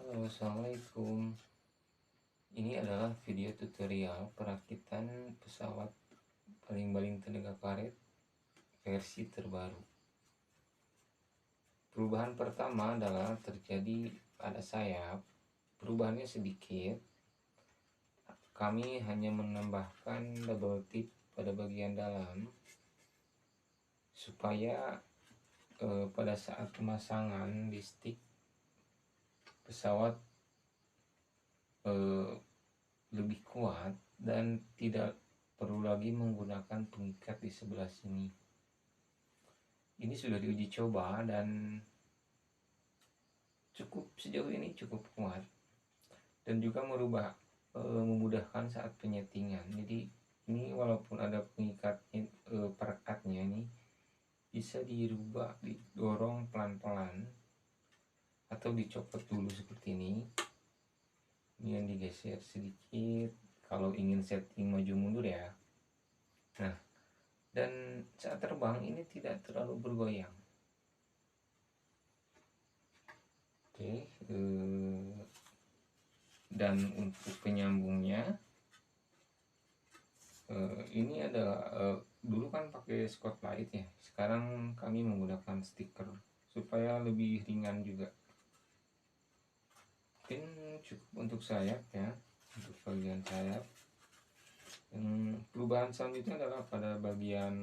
Halo, assalamualaikum. Ini adalah video tutorial perakitan pesawat baling-baling tenaga karet versi terbaru. Perubahan pertama adalah terjadi pada sayap. Perubahannya sedikit. Kami hanya menambahkan double tip pada bagian dalam supaya pada saat pemasangan di stick pesawat lebih kuat dan tidak perlu lagi menggunakan pengikat di sebelah sini. Ini sudah diuji coba dan sejauh ini cukup kuat dan juga memudahkan saat penyetingan. Jadi ini walaupun ada pengikatnya, perekatnya ini bisa dirubah, didorong pelan-pelan atau dicopot dulu seperti ini. Ini yang digeser sedikit kalau ingin setting maju mundur ya. Nah, dan saat terbang ini tidak terlalu bergoyang. Oke, dan untuk penyambungnya ini adalah dulu kan pakai Scotlight ya, sekarang kami menggunakan stiker supaya lebih ringan juga. Mungkin cukup untuk sayap ya, untuk bagian sayap. Perubahan selanjutnya adalah pada bagian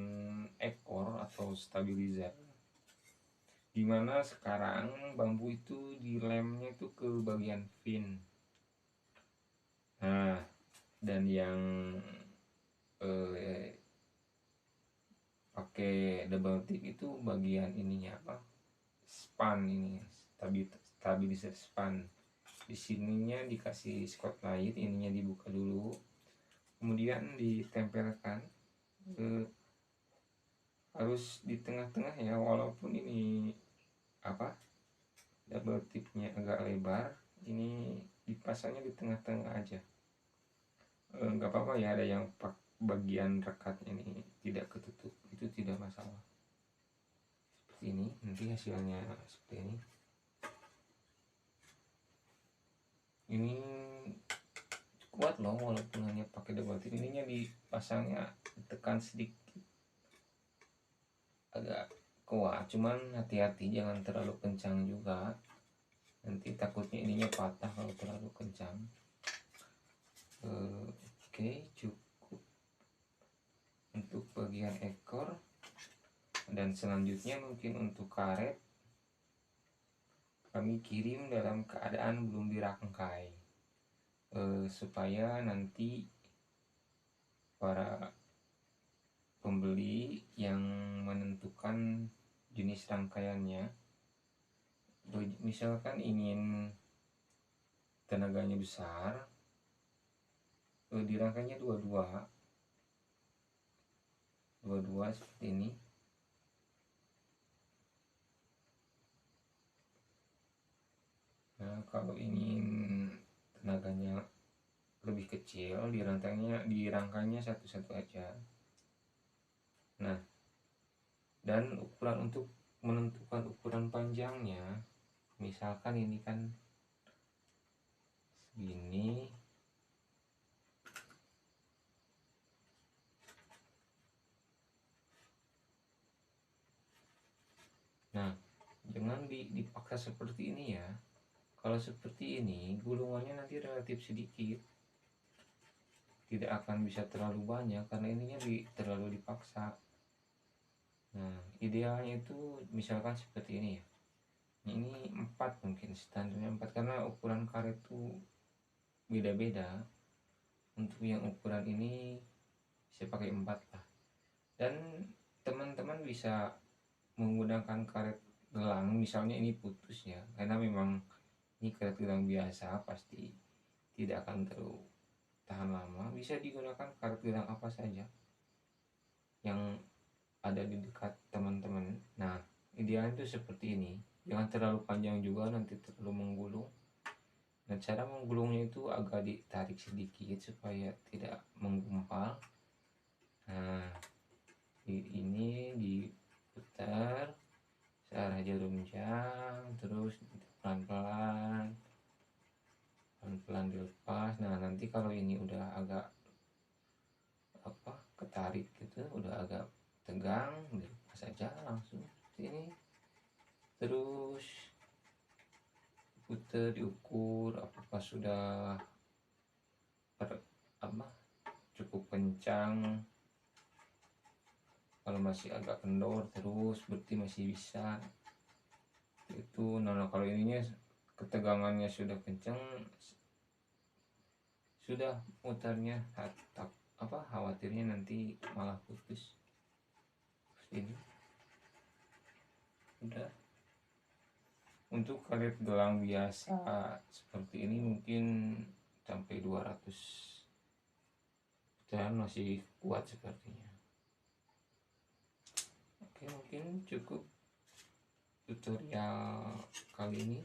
ekor atau stabilizer, dimana sekarang bambu itu dilemnya itu ke bagian fin. Nah, dan yang pakai double tip itu bagian ininya apa, span ini, stabilizer span. Di sininya dikasih Scotlight, ininya dibuka dulu, kemudian ditempelkan harus di tengah-tengah ya, walaupun ini apa, double tipnya agak lebar, ini dipasangnya di tengah-tengah aja. Nggak apa-apa ya, ada yang bagian rekatnya ini tidak ketutup, itu tidak masalah. Seperti ini, nanti hasilnya seperti ini. Ini kuat loh, walaupun hanya pakai double tip. Ininya dipasangnya tekan sedikit, agak kuat, cuman hati-hati jangan terlalu kencang juga, nanti takutnya ininya patah kalau terlalu kencang. Oke, cukup untuk bagian ekor, dan selanjutnya mungkin untuk karet kami kirim dalam keadaan belum dirangkai, supaya nanti para pembeli yang menentukan jenis rangkaiannya, misalkan ingin tenaganya besar, dirangkainya dua-dua seperti ini. Nah, kalau ingin tenaganya lebih kecil, dirangkainya satu-satu aja. Nah, dan ukuran untuk menentukan ukuran panjangnya, misalkan ini kan segini, nah jangan dipaksa seperti ini ya. Kalau seperti ini gulungannya nanti relatif sedikit, tidak akan bisa terlalu banyak karena ininya terlalu dipaksa. Nah, idealnya itu misalkan seperti ini ya, ini 4, mungkin standarnya 4 karena ukuran karet itu beda-beda. Untuk yang ukuran ini saya pakai 4 lah, dan teman-teman bisa menggunakan karet gelang, misalnya ini putus ya, karena memang ini karet gelang biasa pasti tidak akan terlalu tahan lama. Bisa digunakan karet gelang apa saja yang ada di dekat teman-teman. Nah, idealnya itu seperti ini, jangan terlalu panjang juga nanti terlalu menggulung. Dan cara menggulungnya itu agak ditarik sedikit supaya tidak menggumpal. Nah, ini diputar searah jarum jam, terus pelan-pelan jangan dilepas. Nah nanti kalau ini udah agak ketarik gitu, udah agak tegang, dilepas aja langsung seperti ini. Terus putar, diukur apakah sudah cukup kencang. Kalau masih agak kendor terus berarti masih bisa itu. Nah kalau ininya ketegangannya sudah kencang, sudah mutarnya khawatirnya nanti malah putus seperti ini. Udah. Untuk karet gelang biasa seperti ini mungkin sampai 200 putaran masih kuat sepertinya. Oke, mungkin cukup tutorial kali ini.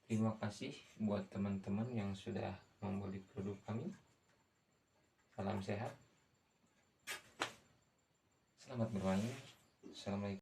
Terima kasih buat teman-teman yang sudah membeli produk kami. Salam sehat, selamat bermain. Assalamualaikum.